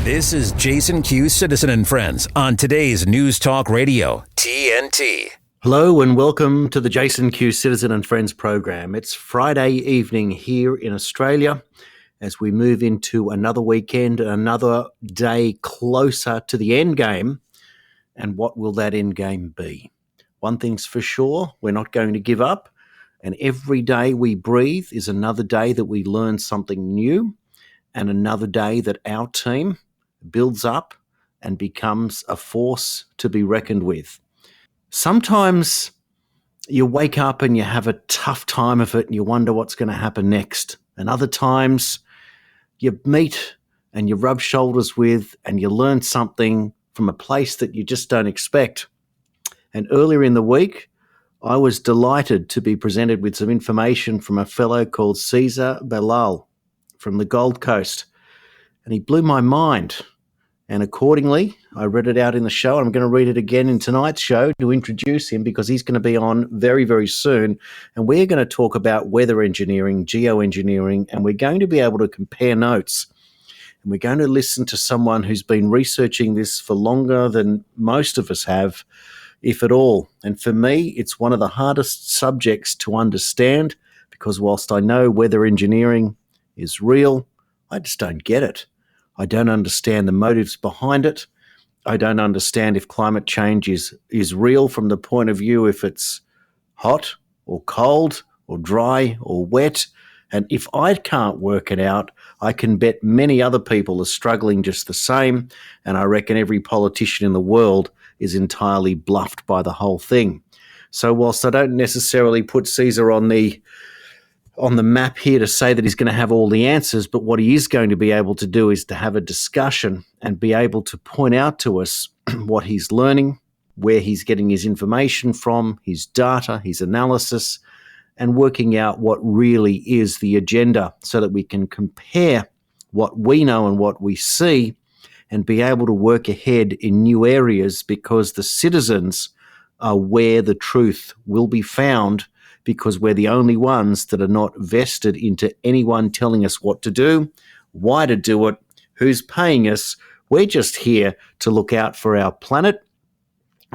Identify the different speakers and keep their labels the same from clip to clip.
Speaker 1: This is Jason Q, Citizen and Friends, on today's News Talk Radio, TNT.
Speaker 2: Hello and welcome to the Jason Q, Citizen and Friends program. It's Friday evening here in Australia as we move into another weekend, another day closer to the end game. And what will that end game be? One thing's for sure, we're not going to give up. And every day we breathe is another day that we learn something new and another day that our team builds up and becomes a force to be reckoned with. Sometimes you wake up and you have a tough time of it and you wonder what's going to happen next. And other times you meet and you rub shoulders with and you learn something from a place that you just don't expect. And earlier in the week, I was delighted to be presented with some information from a fellow called Sezer Behlul from the Gold Coast. And he blew my mind. And accordingly, I read it out in the show. I'm going to read it again in tonight's show to introduce him because he's going to be on very, very soon. And we're going to talk about weather engineering, geoengineering, and we're going to be able to compare notes. And we're going to listen to someone who's been researching this for longer than most of us have, if at all. And for me, it's one of the hardest subjects to understand because whilst I know weather engineering is real, I just don't get it. I don't understand the motives behind it. I don't understand if climate change is real from the point of view if it's hot or cold or dry or wet. And if I can't work it out, I can bet many other people are struggling just the same. And I reckon every politician in the world is entirely bluffed by the whole thing. So whilst I don't necessarily put Sezer on the map here to say that he's going to have all the answers, but what he is going to be able to do is to have a discussion and be able to point out to us what he's learning, where he's getting his information from, his data, his analysis, and working out what really is the agenda so that we can compare what we know and what we see and be able to work ahead in new areas because the citizens are where the truth will be found because we're the only ones that are not vested into anyone telling us what to do, why to do it, who's paying us. We're just here to look out for our planet,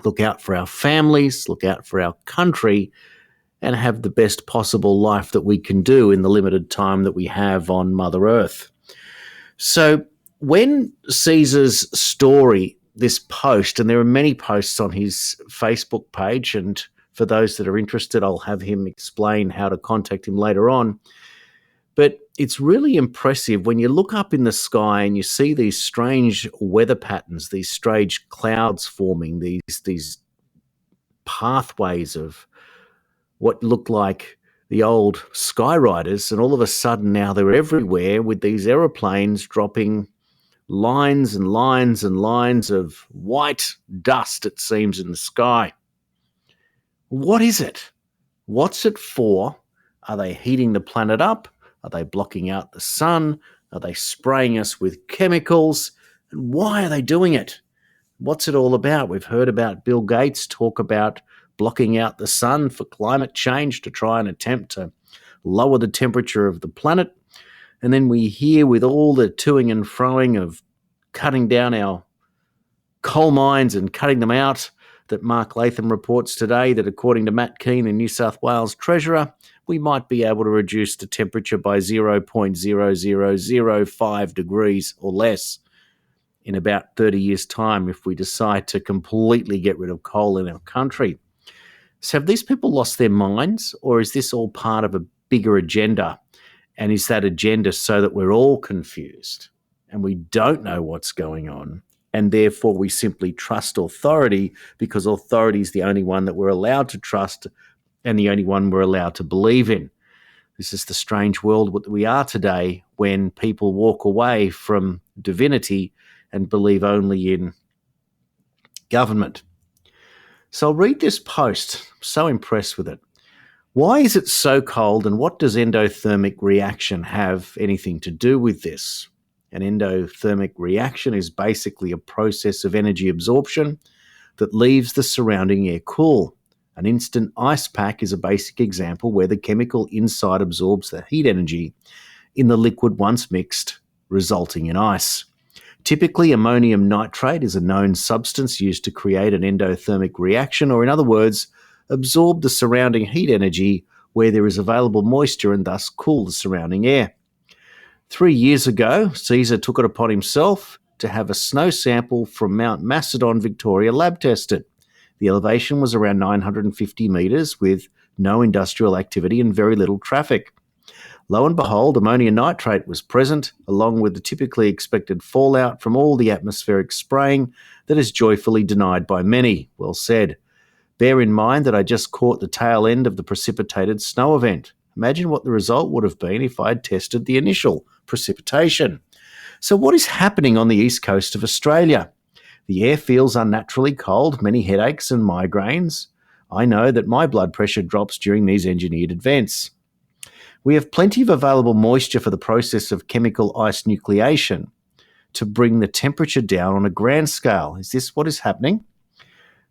Speaker 2: look out for our families, look out for our country, and have the best possible life that we can do in the limited time that we have on Mother Earth. So when Cezer's story, this post, and there are many posts on his Facebook page, and for those that are interested, I'll have him explain how to contact him later on. But it's really impressive when you look up in the sky and you see these strange weather patterns, these strange clouds forming, these pathways of what looked like the old skyriders, and all of a sudden now they're everywhere with these aeroplanes dropping lines and lines and lines of white dust, it seems, in the sky. What is it? What's it for? Are they heating the planet up? Are they blocking out the sun? Are they spraying us with chemicals? And why are they doing it? What's it all about? We've heard about Bill Gates talk about blocking out the sun for climate change to try and attempt to lower the temperature of the planet. And then we hear with all the toing and froing of cutting down our coal mines and cutting them out, that Mark Latham reports today that according to Matt Keane, the New South Wales Treasurer, we might be able to reduce the temperature by 0.0005 degrees or less in about 30 years' time if we decide to completely get rid of coal in our country. So have these people lost their minds, or is this all part of a bigger agenda? And is that agenda so that we're all confused and we don't know what's going on? And therefore we simply trust authority because authority is the only one that we're allowed to trust and the only one we're allowed to believe in. This is the strange world that we are today when people walk away from divinity and believe only in government. So I'll read this post. I'm so impressed with it. Why is it so cold, and what does endothermic reaction have anything to do with this? An endothermic reaction is basically a process of energy absorption that leaves the surrounding air cool. An instant ice pack is a basic example where the chemical inside absorbs the heat energy in the liquid once mixed, resulting in ice. Typically, ammonium nitrate is a known substance used to create an endothermic reaction, or in other words, absorb the surrounding heat energy where there is available moisture and thus cool the surrounding air. 3 years ago, Sezer took it upon himself to have a snow sample from Mount Macedon, Victoria, lab tested. The elevation was around 950 metres with no industrial activity and very little traffic. Lo and behold, ammonium nitrate was present, along with the typically expected fallout from all the atmospheric spraying that is joyfully denied by many. Well said. Bear in mind that I just caught the tail end of the precipitated snow event. Imagine what the result would have been if I had tested the initial precipitation. So what is happening on the east coast of Australia? The air feels unnaturally cold, many headaches and migraines. I know that my blood pressure drops during these engineered events. We have plenty of available moisture for the process of chemical ice nucleation to bring the temperature down on a grand scale. Is this what is happening?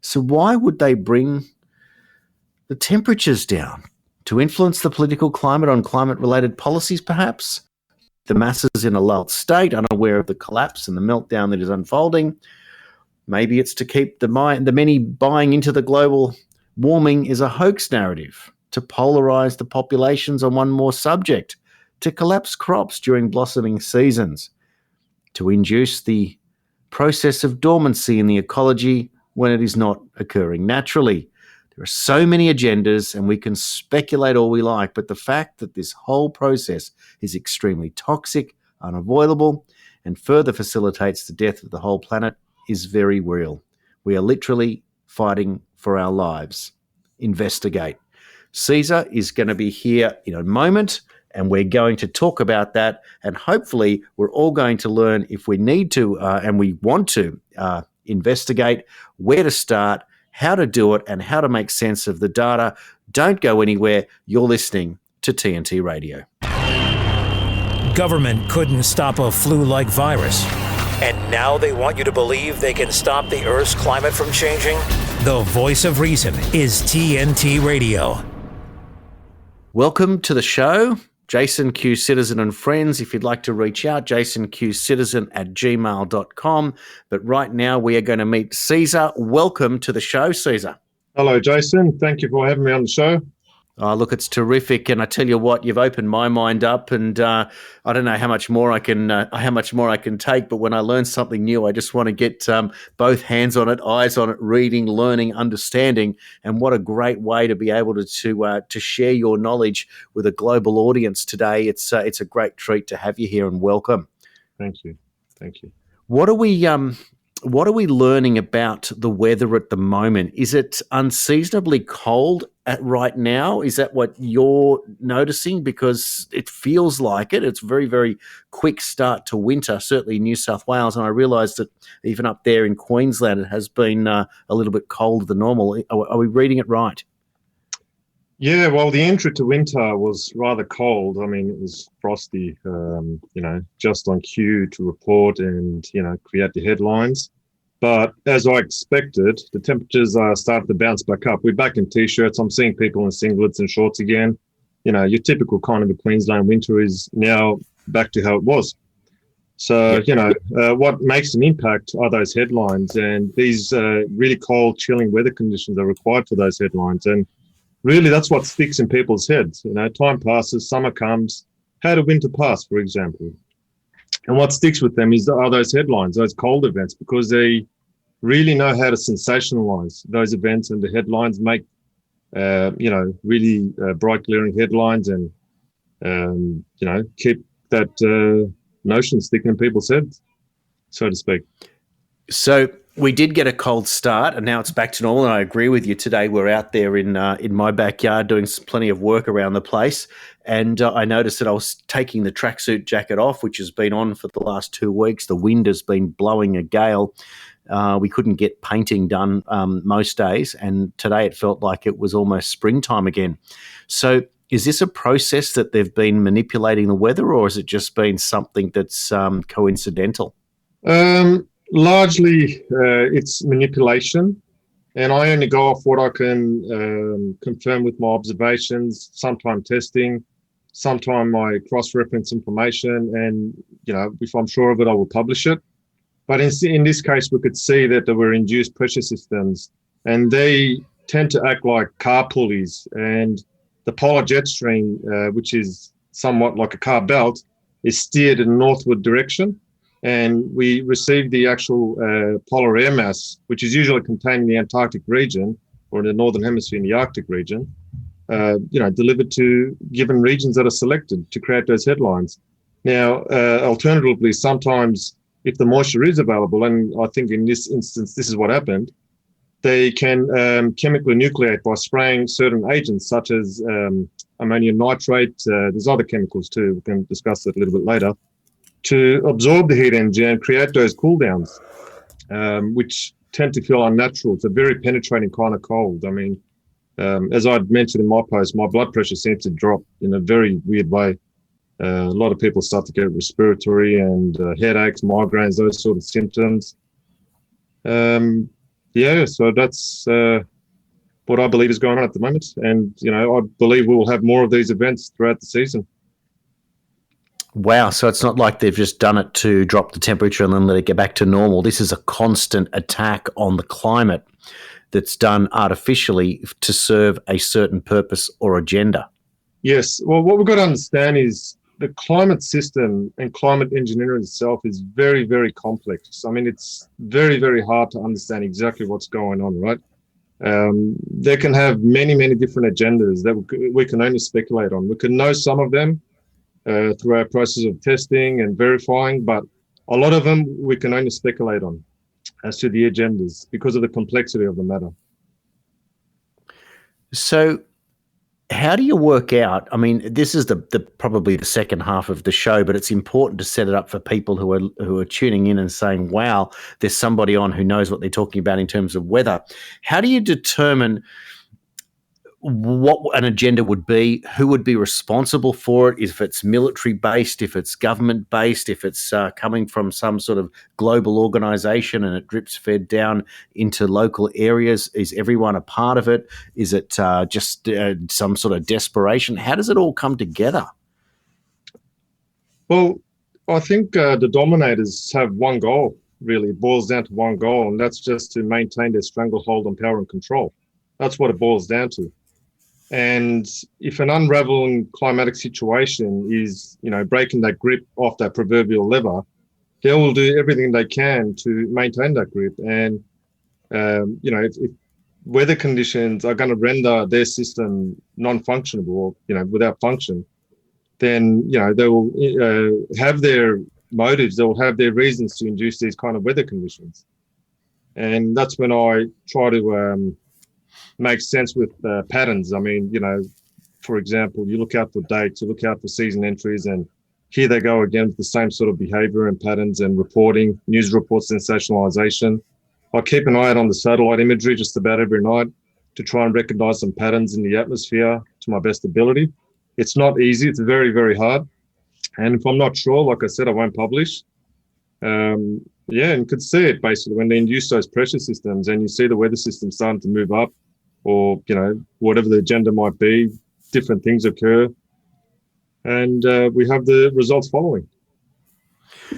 Speaker 2: So why would they bring the temperatures down? To influence the political climate on climate-related policies, perhaps? The masses in a lulled state, unaware of the collapse and the meltdown that is unfolding. Maybe it's to keep the many buying into the global warming is a hoax narrative, to polarize the populations on one more subject, to collapse crops during blossoming seasons, to induce the process of dormancy in the ecology when it is not occurring naturally. There are so many agendas and we can speculate all we like, but the fact that this whole process is extremely toxic, unavoidable, and further facilitates the death of the whole planet is very real. We are literally fighting for our lives. Investigate. Sezer is going to be here in a moment, and we're going to talk about that, and hopefully we're all going to learn, if we need to and we want to investigate, where to start, how to do it, and how to make sense of the data. Don't go anywhere. You're listening to TNT Radio.
Speaker 1: Government couldn't stop a flu-like virus, and now they want you to believe they can stop the Earth's climate from changing? The voice of reason is TNT Radio.
Speaker 2: Welcome to the show, Jason Q Citizen and friends. If you'd like to reach out, jasonqcitizen@gmail.com. But right now we are going to meet Sezer. Welcome to the show, Sezer.
Speaker 3: Hello, Jason. Thank you for having me on the show.
Speaker 2: Oh, look, it's terrific, and I tell you what, you've opened my mind up, and I don't know how much more I can take. But when I learn something new, I just want to get both hands on it, eyes on it, reading, learning, understanding. And what a great way to be able to share your knowledge with a global audience today. It's a great treat to have you here, and welcome.
Speaker 3: Thank you.
Speaker 2: What are we learning about the weather at the moment? Is it unseasonably cold right now? Is that what you're noticing? Because it feels like it. It's very, very quick start to winter, certainly in New South Wales. And I realise that even up there in Queensland, it has been a little bit colder than normal. Are we reading it right?
Speaker 3: Yeah, well, the entry to winter was rather cold. I mean, it was frosty, just on cue to report and, create the headlines. But as I expected, the temperatures started to bounce back up. We're back in T-shirts. I'm seeing people in singlets and shorts again. Your typical kind of a Queensland winter is now back to how it was. So, what makes an impact are those headlines. And these really cold, chilling weather conditions are required for those headlines. And really, that's what sticks in people's heads. Time passes, summer comes. How did winter pass, for example? And what sticks with them are those headlines, those cold events, because they really know how to sensationalize those events, and the headlines make, really bright, glaring headlines, and keep that notion sticking in people's heads, so to speak.
Speaker 2: So we did get a cold start, and now it's back to normal. And I agree with you. Today we're out there in my backyard doing plenty of work around the place, and I noticed that I was taking the tracksuit jacket off, which has been on for the last 2 weeks. The wind has been blowing a gale. We couldn't get painting done most days, and today it felt like it was almost springtime again. So is this a process that they've been manipulating the weather, or has it just been something that's coincidental?
Speaker 3: Largely, it's manipulation, and I only go off what I can confirm with my observations, sometimes testing, sometimes I cross-reference information, and, if I'm sure of it, I will publish it. But in this case, we could see that there were induced pressure systems, and they tend to act like car pulleys. And the polar jet stream, which is somewhat like a car belt, is steered in a northward direction. And we receive the actual polar air mass, which is usually contained in the Antarctic region or in the northern hemisphere in the Arctic region, delivered to given regions that are selected to create those headlines. Now, alternatively, sometimes if the moisture is available, and I think in this instance, this is what happened, they can chemically nucleate by spraying certain agents such as ammonium nitrate. There's other chemicals too. We can discuss that a little bit later, to absorb the heat energy and create those cool downs, which tend to feel unnatural. It's a very penetrating kind of cold. I mean, as I'd mentioned in my post, my blood pressure seems to drop in a very weird way. A lot of people start to get respiratory and headaches, migraines, those sort of symptoms. So that's what I believe is going on at the moment. And, I believe we'll have more of these events throughout the season.
Speaker 2: Wow, so it's not like they've just done it to drop the temperature and then let it get back to normal. This is a constant attack on the climate that's done artificially to serve a certain purpose or agenda. Yes.
Speaker 3: Well, what we've got to understand is the climate system and climate engineering itself is very, very complex. I mean, it's very, very hard to understand exactly what's going on, right? They can have many, many different agendas that we can only speculate on. We can know some of them through our process of testing and verifying, but a lot of them we can only speculate on as to the agendas because of the complexity of the matter.
Speaker 2: So how do you work out? I mean, this is the probably the second half of the show, but it's important to set it up for people who are tuning in and saying, wow, there's somebody on who knows what they're talking about in terms of weather. How do you determine what an agenda would be, who would be responsible for it, if it's military-based, if it's government-based, if it's coming from some sort of global organization and it drips fed down into local areas? Is everyone a part of it? Is it just some sort of desperation? How does it all come together?
Speaker 3: Well, I think the dominators have one goal, really. It boils down to one goal, and that's just to maintain their stranglehold on power and control. That's what it boils down to. And if an unraveling climatic situation is, breaking that grip off that proverbial lever, they will do everything they can to maintain that grip. And, if weather conditions are going to render their system non-functionable, or, without function, then, they will have their motives, they'll have their reasons to induce these kind of weather conditions. And that's when I try to makes sense with patterns. I mean, for example, you look out for dates, you look out for season entries, and here they go again with the same sort of behavior and patterns and reporting, news report sensationalization. I keep an eye out on the satellite imagery just about every night to try and recognize some patterns in the atmosphere to my best ability. It's not easy. It's very, very hard. And if I'm not sure, like I said, I won't publish. And you could see it basically when they induce those pressure systems and you see the weather system starting to move up, or, whatever the agenda might be, different things occur. And we have the results following.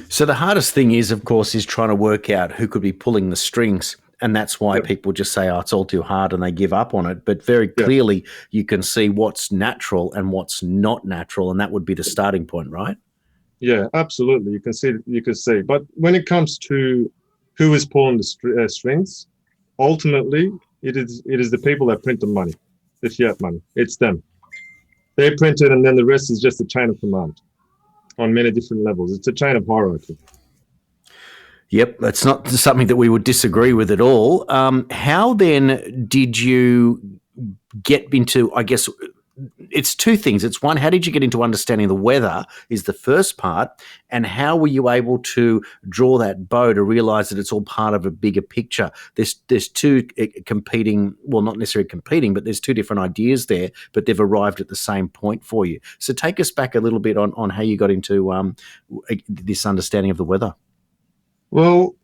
Speaker 2: So the hardest thing is, of course, is trying to work out who could be pulling the strings. And that's why people just say, oh, it's all too hard, and they give up on it. But very clearly you can see what's natural and what's not natural. And that would be the starting point, right? Yeah, absolutely. You can see. But when it comes to who is pulling the strings, ultimately, it is the people that print the money, the fiat money. It's them. They print it, and then the rest is just a chain of command on many different levels. It's a chain of hierarchy. Yep, that's not something that we would disagree with at all. How then did you get into, I guess, it's two things. It's one, how did you get into understanding the weather is the first part, and how were you able to draw that bow to realize that it's all part of a bigger picture? There's two competing, well, not necessarily competing, but there's two different ideas there, but they've arrived at the same point for you. So take us back a little bit on how you got into this understanding of the weather. Well,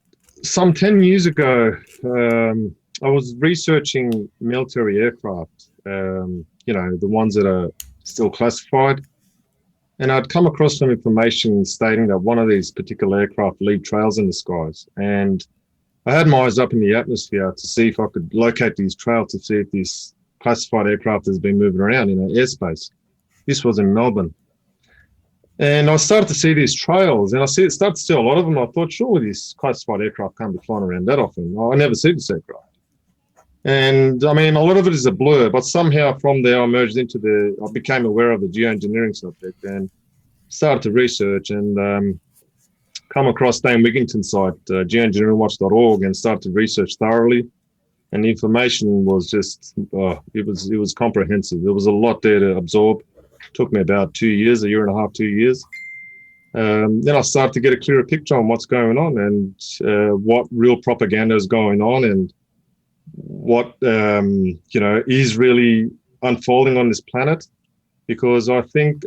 Speaker 2: some 10 years ago, I was researching military aircraft, the ones that are still classified.
Speaker 3: And I'd come across some information stating that one of these particular aircraft leave trails in the skies. And I had my eyes up in the atmosphere to see if I could locate these trails to see if this classified aircraft has been moving around in airspace. This was in Melbourne. And I started to see these trails, and started to see a lot of them. I thought, surely this classified aircraft can't be flying around that often. I never see this aircraft. And I mean, a lot of it is a blur, but somehow from there I became aware of the geoengineering subject and started to research and come across Dane Wigington's site, geoengineeringwatch.org, and started to research thoroughly. And the information was just, it was comprehensive. There was a lot there to absorb. It took me about 2 years, a year and a half, 2 years. Then I started to get a clearer picture on what's going on and what real propaganda is going on and what is really unfolding on this planet, because I think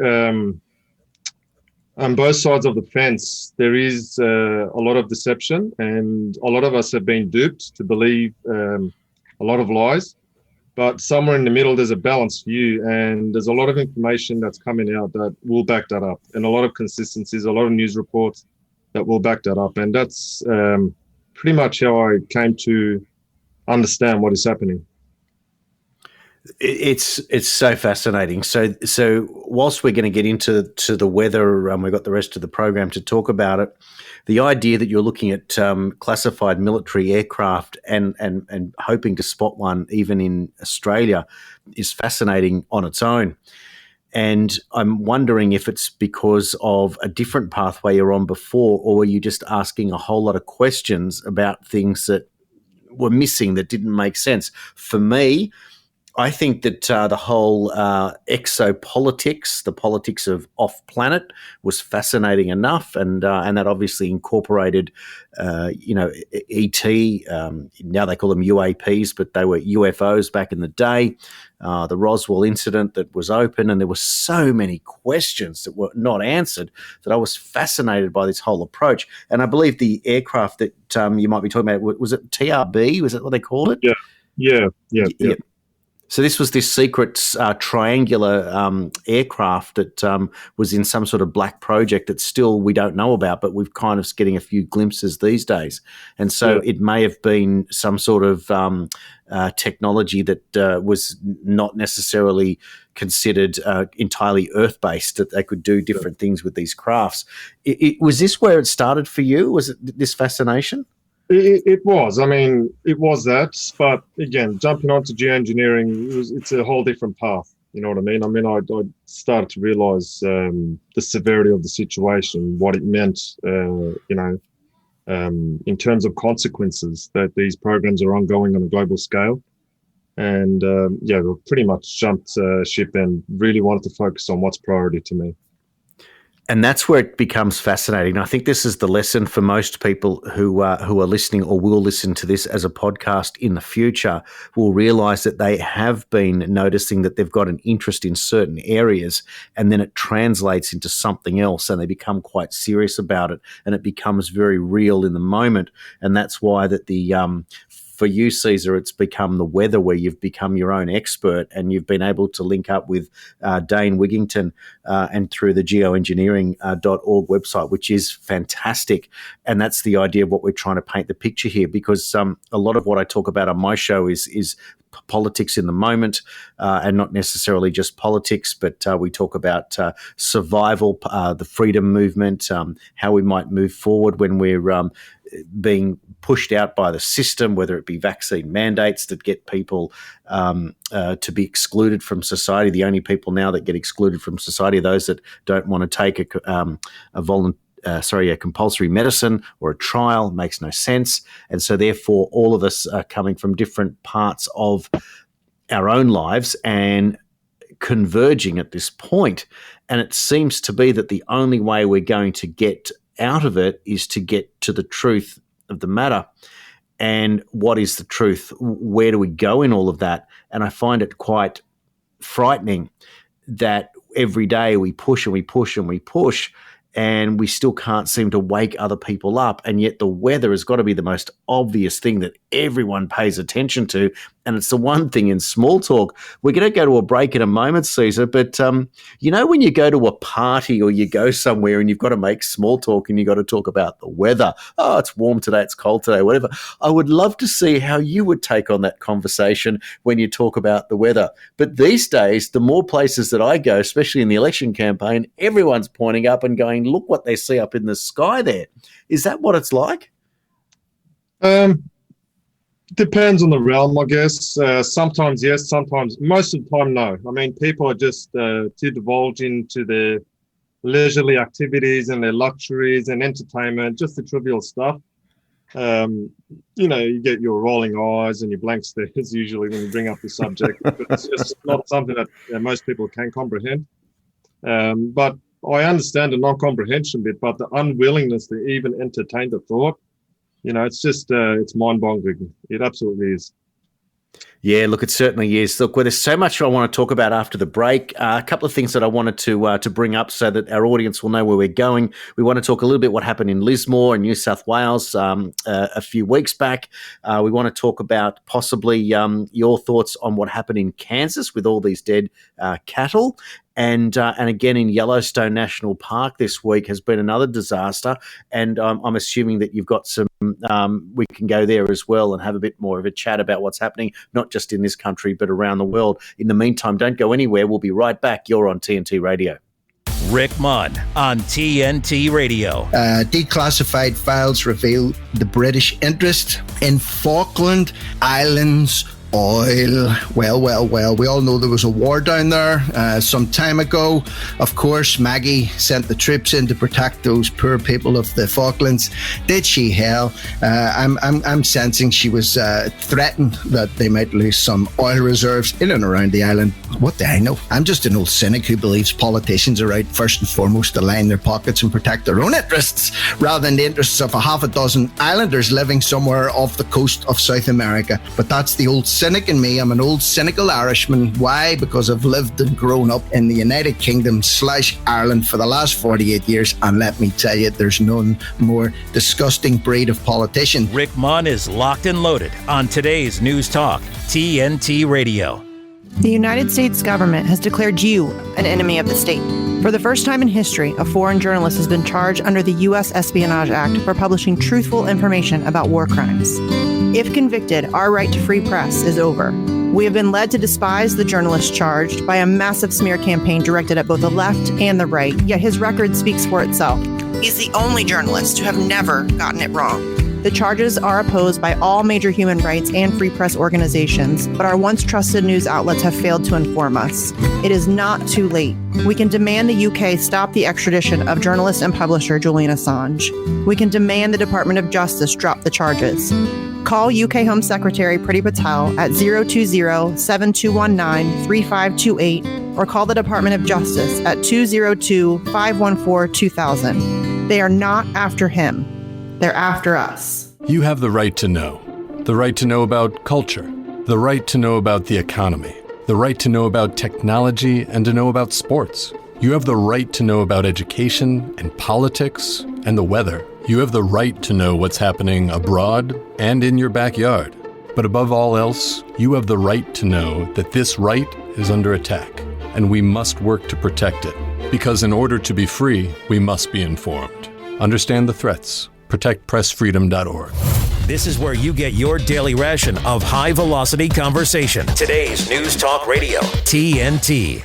Speaker 3: on both sides of the fence there is a lot of deception, and a lot of us have been duped to believe a lot of lies, but somewhere in the middle there's a balanced view, and there's a lot of information that's coming out that will back that up, and a lot of consistencies, a lot of news reports that will back that up. And that's pretty much how I came to understand what is happening.
Speaker 2: It's so fascinating. So whilst we're going to get into the weather, we've got the rest of the program to talk about it. The idea that you're looking at classified military aircraft and hoping to spot one even in Australia is fascinating on its own. And I'm wondering if it's because of a different pathway you're on before, or were you just asking a whole lot of questions about things that were missing, that didn't make sense? For me, I think that the whole exopolitics, the politics of off-planet, was fascinating enough, and that obviously incorporated, ET. Now they call them UAPs, but they were UFOs back in the day. The Roswell incident that was open, and there were so many questions that were not answered that I was fascinated by this whole approach. And I believe the aircraft that you might be talking about, was it TRB? Was that what they called it?
Speaker 3: Yeah.
Speaker 2: So this was this secret triangular aircraft that was in some sort of black project that still we don't know about, but we've kind of getting a few glimpses these days. And so it may have been some sort of technology that was not necessarily considered entirely Earth-based, that they could do different things with these crafts. Was this where it started for you? Was it this fascination?
Speaker 3: It was. I mean, it was that. But again, jumping onto geoengineering, it's a whole different path. You know what I mean? I started to realise the severity of the situation, what it meant, in terms of consequences, that these programs are ongoing on a global scale. And we pretty much jumped ship and really wanted to focus on what's priority to me.
Speaker 2: And that's where it becomes fascinating. I think this is the lesson for most people who are listening or will listen to this as a podcast in the future, will realise that they have been noticing that they've got an interest in certain areas, and then it translates into something else, and they become quite serious about it, and it becomes very real in the moment. And that's why that for you, Sezer, it's become the weather, where you've become your own expert, and you've been able to link up with Dane Wigington and through the geoengineering.org website, which is fantastic. And that's the idea of what we're trying to paint the picture here, because a lot of what I talk about on my show is politics in the moment, and not necessarily just politics, but we talk about survival, the freedom movement, how we might move forward when we're being pushed out by the system, whether it be vaccine mandates that get people to be excluded from society. The only people now that get excluded from society are those that don't want to take a compulsory medicine or a trial. It makes no sense. And so therefore all of us are coming from different parts of our own lives and converging at this point. And it seems to be that the only way we're going to get out of it is to get to the truth of the matter. And what is the truth? Where do we go in all of that? And I find it quite frightening that every day we push and we push and we push, and we still can't seem to wake other people up. And yet the weather has got to be the most obvious thing that everyone pays attention to. and it's the one thing in small talk. We're going to go to a break in a moment, Sezer, but when you go to a party or you go somewhere and you've got to make small talk and you've got to talk about the weather, oh, it's warm today, it's cold today, whatever. I would love to see how you would take on that conversation when you talk about the weather. But these days, the more places that I go, especially in the election campaign, everyone's pointing up and going, look what they see up in the sky there. Is that what it's like?
Speaker 3: Depends on the realm, I guess. Sometimes yes, sometimes, most of the time no. I mean, people are just too divulged into their leisurely activities and their luxuries and entertainment, just the trivial stuff. You get your rolling eyes and your blank stares usually when you bring up the subject, but it's just not something that most people can comprehend. But I understand the non-comprehension bit, but the unwillingness to even entertain the thought, it's just, it's mind-boggling. It absolutely is.
Speaker 2: Yeah, look, it certainly is. Look, there's so much I want to talk about after the break. A couple of things that I wanted to bring up so that our audience will know where we're going. We want to talk a little bit what happened in Lismore in New South Wales a few weeks back. We want to talk about possibly your thoughts on what happened in Kansas with all these dead cattle. And again, in Yellowstone National Park this week has been another disaster. And I'm assuming that you've got some, we can go there as well and have a bit more of a chat about what's happening, not just in this country, but around the world. In the meantime, don't go anywhere. We'll be right back. You're on TNT Radio.
Speaker 1: Rick Munn on TNT Radio.
Speaker 4: Declassified files reveal the British interest in Falkland Islands oil. Well. We all know there was a war down there some time ago. Of course, Maggie sent the troops in to protect those poor people of the Falklands. Did she? Hell, I'm sensing she was threatened that they might lose some oil reserves in and around the island. What do I know? I'm just an old cynic who believes politicians are out first and foremost to line their pockets and protect their own interests, rather than the interests of a half a dozen islanders living somewhere off the coast of South America. But that's the old cynic in me. I'm an old cynical Irishman. Why? Because I've lived and grown up in the United Kingdom / Ireland for the last 48 years, and let me tell you, there's none more disgusting breed of politician.
Speaker 1: Rick Munn is locked and loaded on today's News Talk, TNT Radio.
Speaker 5: The United States government has declared you an enemy of the state. For the first time in history, a foreign journalist has been charged under the U.S. Espionage Act for publishing truthful information about war crimes. If convicted, our right to free press is over. We have been led to despise the journalist charged by a massive smear campaign directed at both the left and the right, yet his record speaks for itself. He's the only journalist to have never gotten it wrong. The charges are opposed by all major human rights and free press organizations, but our once trusted news outlets have failed to inform us. It is not too late. We can demand the UK stop the extradition of journalist and publisher Julian Assange. We can demand the Department of Justice drop the charges. Call UK Home Secretary Priti Patel at 020-7219-3528 or call the Department of Justice at 202-514-2000. They are not after him. They're after us.
Speaker 6: You have the right to know. The right to know about culture. The right to know about the economy. The right to know about technology and to know about sports. You have the right to know about education and politics and the weather. You have the right to know what's happening abroad and in your backyard. But above all else, you have the right to know that this right is under attack, and we must work to protect it. Because in order to be free, we must be informed. Understand the threats. ProtectPressFreedom.org.
Speaker 1: This is where you get your daily ration of high-velocity conversation. Today's News Talk Radio, TNT.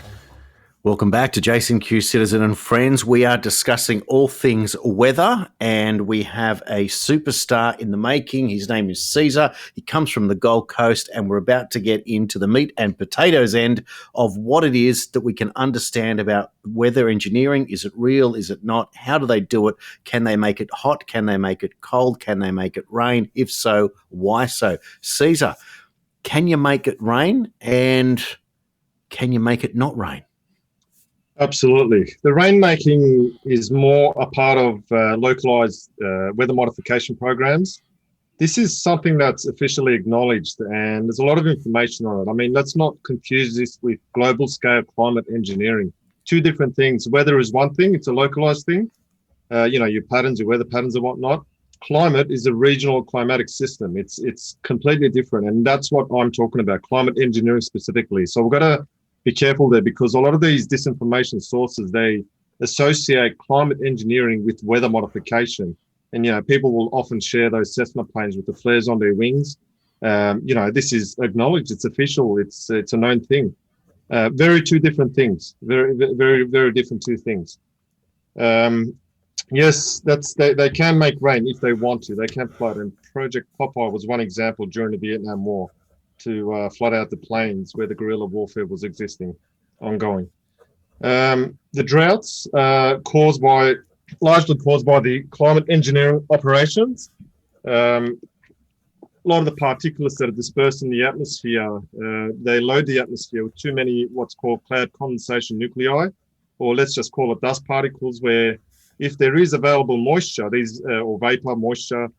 Speaker 2: Welcome back to Jason Q, Citizen and Friends. We are discussing all things weather, and we have a superstar in the making. His name is Sezer. He comes from the Gold Coast, and we're about to get into the meat and potatoes end of what it is that we can understand about weather engineering. Is it real? Is it not? How do they do it? Can they make it hot? Can they make it cold? Can they make it rain? If so, why so? Sezer, can you make it rain, and can you make it not rain?
Speaker 3: Absolutely. The rainmaking is more a part of localized weather modification programs. This is something that's officially acknowledged, and there's a lot of information on it. I mean, let's not confuse this with global scale climate engineering. Two different things. Weather is one thing. It's a localized thing. Your patterns, your weather patterns and whatnot. climate is a regional climatic system. It's completely different, and that's what I'm talking about, climate engineering specifically. So we've got to be careful there, because a lot of these disinformation sources, they associate climate engineering with weather modification. And, people will often share those Cessna planes with the flares on their wings. This is acknowledged, it's official, it's a known thing. Very two different things, very, very, very different two things. Yes, they can make rain if they want to. They can flood, and Project Popeye was one example during the Vietnam War to flood out the plains where the guerrilla warfare was ongoing. The droughts largely caused by the climate engineering operations. A lot of the particulates that are dispersed in the atmosphere, they load the atmosphere with too many what's called cloud condensation nuclei, or let's just call it dust particles, where if there is available moisture, or vapor moisture,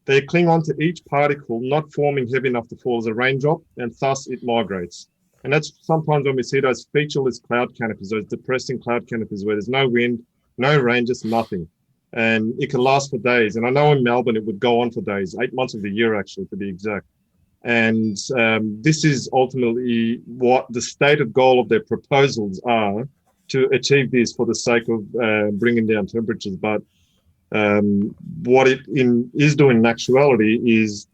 Speaker 3: they cling onto each particle, not forming heavy enough to fall as a raindrop, and thus it migrates. And that's sometimes when we see those featureless cloud canopies, those depressing cloud canopies where there's no wind, no rain, just nothing. And it can last for days. And I know in Melbourne, it would go on for days, 8 months of the year, actually, to be exact. And this is ultimately what the stated goal of their proposals are, to achieve this for the sake of bringing down temperatures. But what it is doing in actuality is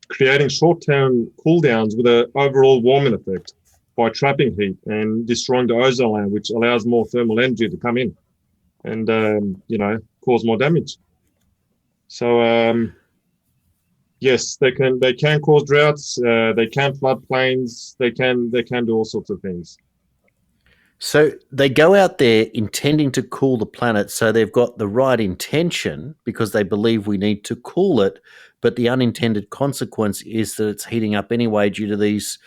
Speaker 3: creating short-term cool downs with an overall warming effect by trapping heat and destroying the ozone layer, which allows more thermal energy to come in and cause more damage. So yes, they can cause droughts, they can flood plains, they can do all sorts of things.
Speaker 2: So they go out there intending to cool the planet, so they've got the right intention because they believe we need to cool it, but the unintended consequence is that it's heating up anyway due to these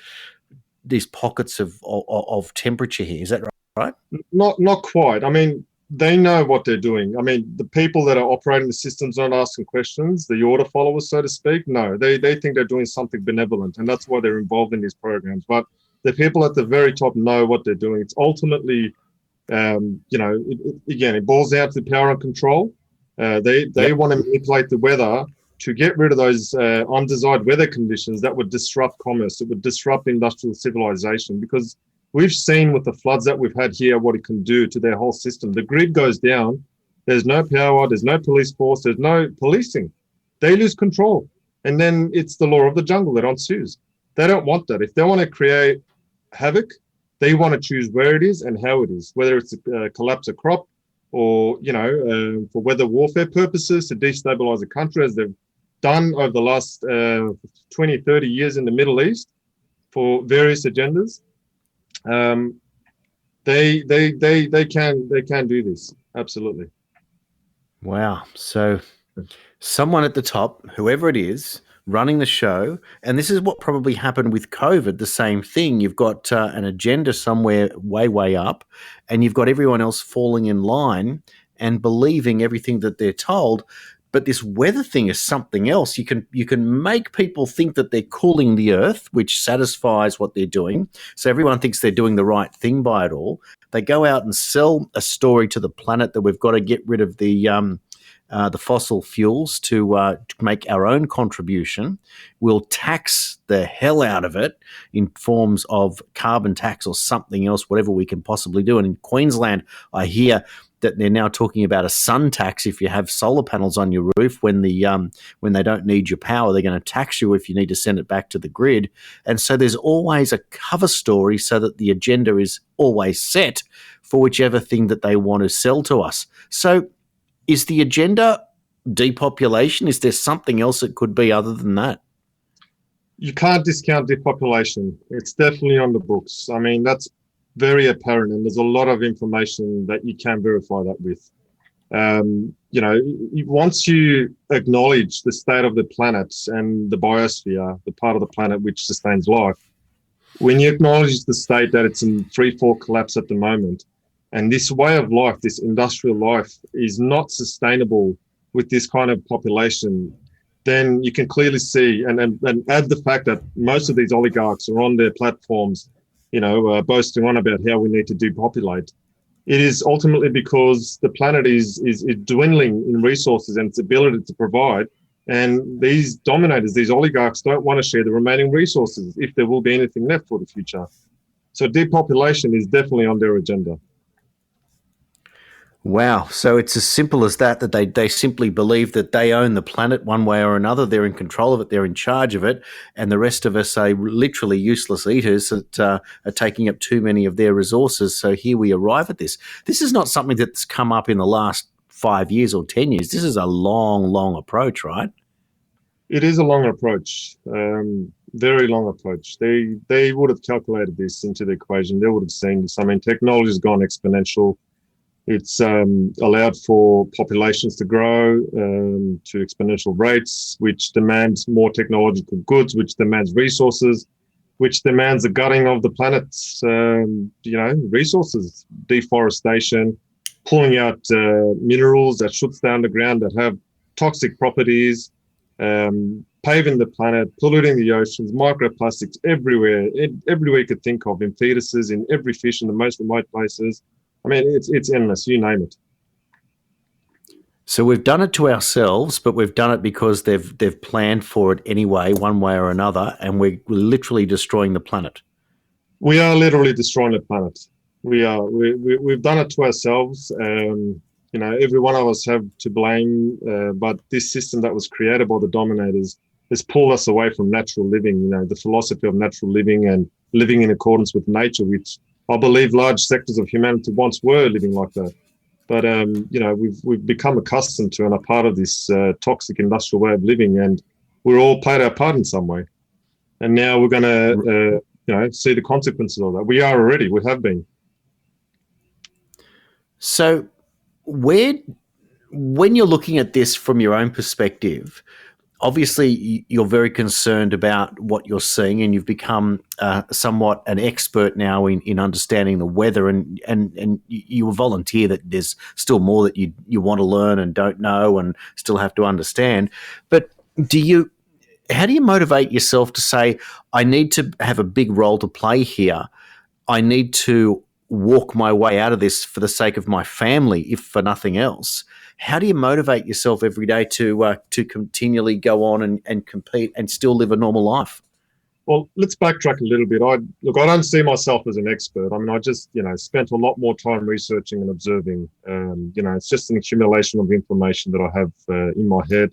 Speaker 2: pockets of temperature here. Is that right?
Speaker 3: Not quite. I mean, they know what they're doing. I mean, the people that are operating the systems aren't asking questions, the order followers, so to speak. No, they think they're doing something benevolent, and that's why they're involved in these programs. But the people at the very top know what they're doing. It's ultimately, it boils down to power and control. They want to manipulate the weather to get rid of those undesired weather conditions that would disrupt commerce. It would disrupt industrial civilization, because we've seen with the floods that we've had here what it can do to their whole system. The grid goes down. There's no power. There's no police force. There's no policing. They lose control. And then it's the law of the jungle that ensues. They don't want that. If they want to create havoc, they want to choose where it is and how it is, whether it's a collapse of crop or, for weather warfare purposes to destabilize a country, as they've done over the last 20, 30 years in the Middle East for various agendas. They can do this. Absolutely.
Speaker 2: Wow. So someone at the top, whoever it is, running the show, and this is what probably happened with COVID, the same thing. You've got an agenda somewhere way up, and you've got everyone else falling in line and believing everything that they're told. But this weather thing is something else. You can make people think that they're cooling the earth, which satisfies what they're doing. So everyone thinks they're doing the right thing by it all. They go out and sell a story to the planet that we've got to get rid of the fossil fuels to make our own contribution. We'll tax the hell out of it in forms of carbon tax or something else, whatever we can possibly do. And in Queensland, I hear that they're now talking about a sun tax. If you have solar panels on your roof, when they don't need your power, they're going to tax you if you need to send it back to the grid. And so there's always a cover story so that the agenda is always set for whichever thing that they want to sell to us. So is the agenda depopulation? Is there something else it could be other than that?
Speaker 3: You can't discount depopulation. It's definitely on the books. I mean, that's very apparent, and there's a lot of information that you can verify that with. Once you acknowledge the state of the planet and the biosphere, the part of the planet which sustains life, when you acknowledge the state that it's in free-fall collapse at the moment, and this way of life, this industrial life, is not sustainable with this kind of population, then you can clearly see, and add the fact that most of these oligarchs are on their platforms, boasting on about how we need to depopulate. It is ultimately because the planet is dwindling in resources and its ability to provide. And these dominators, these oligarchs, don't want to share the remaining resources if there will be anything left for the future. So depopulation is definitely on their agenda.
Speaker 2: Wow. So it's as simple as that, that they simply believe that they own the planet one way or another. They're in control of it. They're in charge of it. And the rest of us are literally useless eaters that are taking up too many of their resources. So here we arrive at this. This is not something that's come up in the last 5 years or 10 years. This is a long, long approach, right?
Speaker 3: It is a long approach, very long approach. They would have calculated this into the equation. They would have seen this. I mean, technology has gone exponential. It's allowed for populations to grow to exponential rates, which demands more technological goods, which demands resources, which demands the gutting of the planet's, resources, deforestation, pulling out minerals that should stay underground that have toxic properties, paving the planet, polluting the oceans, microplastics everywhere you could think of, in fetuses, in every fish in the most remote places. I mean, it's endless, you name it.
Speaker 2: So we've done it to ourselves, but we've done it because they've planned for it anyway, one way or another, and we're literally destroying the planet.
Speaker 3: We are literally destroying the planet. We are. We've done it to ourselves. Every one of us have to blame, but this system that was created by the dominators has pulled us away from natural living, the philosophy of natural living and living in accordance with nature, which I believe large sectors of humanity once were living like that. But, we've become accustomed to and a part of this toxic industrial way of living, and we're all played our part in some way. And now we're going to, see the consequences of that. We are already, we have been.
Speaker 2: So when you're looking at this from your own perspective, obviously you're very concerned about what you're seeing, and you've become somewhat an expert now in understanding the weather, and you volunteer that there's still more that you want to learn and don't know and still have to understand. But how do you motivate yourself to say, I need to have a big role to play here? I need to walk my way out of this for the sake of my family, if for nothing else. How do you motivate yourself every day to continually go on and compete and still live a normal life?
Speaker 3: Well, let's backtrack a little bit. I don't see myself as an expert. I mean, I just, spent a lot more time researching and observing. It's just an accumulation of information that I have in my head,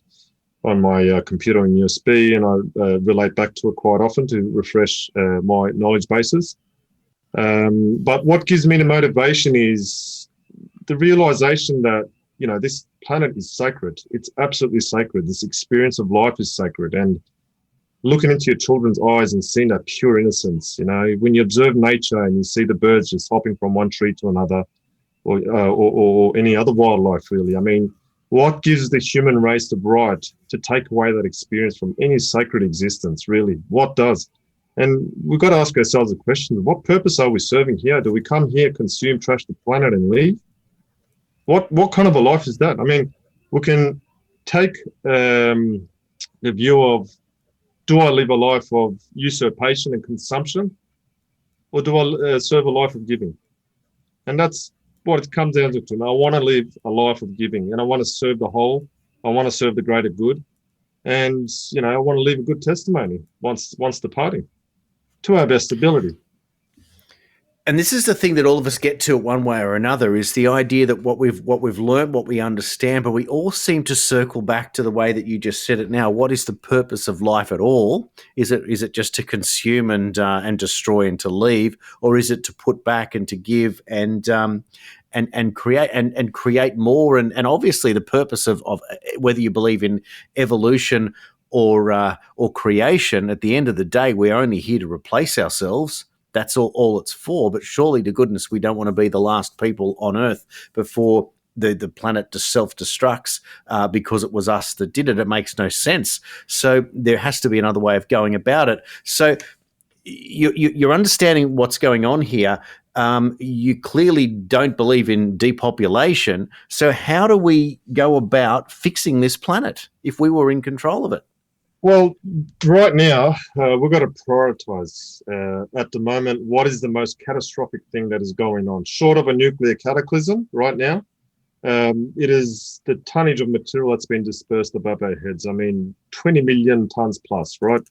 Speaker 3: on my computer and USB, and I relate back to it quite often to refresh my knowledge bases. But what gives me the motivation is the realization that, this planet is sacred. It's absolutely sacred. This experience of life is sacred. And looking into your children's eyes and seeing that pure innocence, when you observe nature and you see the birds just hopping from one tree to another, or any other wildlife, really. I mean, what gives the human race the right to take away that experience from any sacred existence, really? What does? And we've got to ask ourselves the question, what purpose are we serving here? Do we come here, consume, trash the planet and leave? What kind of a life is that? I mean, we can take the view of, do I live a life of usurpation and consumption, or do I serve a life of giving? And that's what it comes down to. I want to live a life of giving, and I want to serve the whole. I want to serve the greater good. And, I want to leave a good testimony once departing to our best ability.
Speaker 2: And this is the thing that all of us get to one way or another, is the idea that what we've learned, what we understand, but we all seem to circle back to the way that you just said it now. What is the purpose of life at all? Is it just to consume and destroy and to leave, or is it to put back and to give and create more? And obviously the purpose of whether you believe in evolution or creation, at the end of the day, we're only here to replace ourselves. That's all it's for. But surely to goodness, we don't want to be the last people on Earth before the planet self-destructs because it was us that did it. It makes no sense. So there has to be another way of going about it. So you're understanding what's going on here. You clearly don't believe in depopulation. So how do we go about fixing this planet if we were in control of it?
Speaker 3: Well, right now, we've got to prioritize at the moment what is the most catastrophic thing that is going on. Short of a nuclear cataclysm right now, it is the tonnage of material that's been dispersed above our heads. I mean, 20 million tons plus, right?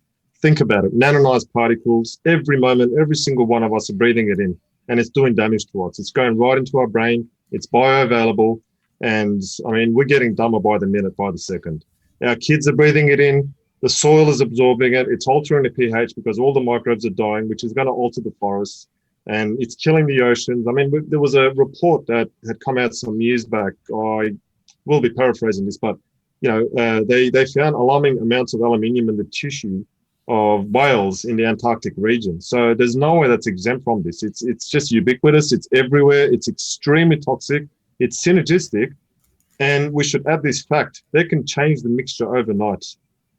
Speaker 3: Think about it. Nanonized particles, every moment, every single one of us are breathing it in, and it's doing damage to us. It's going right into our brain. It's bioavailable. And I mean, we're getting dumber by the minute, by the second. Our kids are breathing it in. The soil is absorbing it. It's altering the pH because all the microbes are dying, which is going to alter the forests, and it's killing the oceans. I mean, there was a report that had come out some years back. I will be paraphrasing this, but they found alarming amounts of aluminium in the tissue of whales in the Antarctic region. So there's no way that's exempt from this. It's just ubiquitous. It's everywhere. It's extremely toxic. It's synergistic, and we should add this fact: they can change the mixture overnight,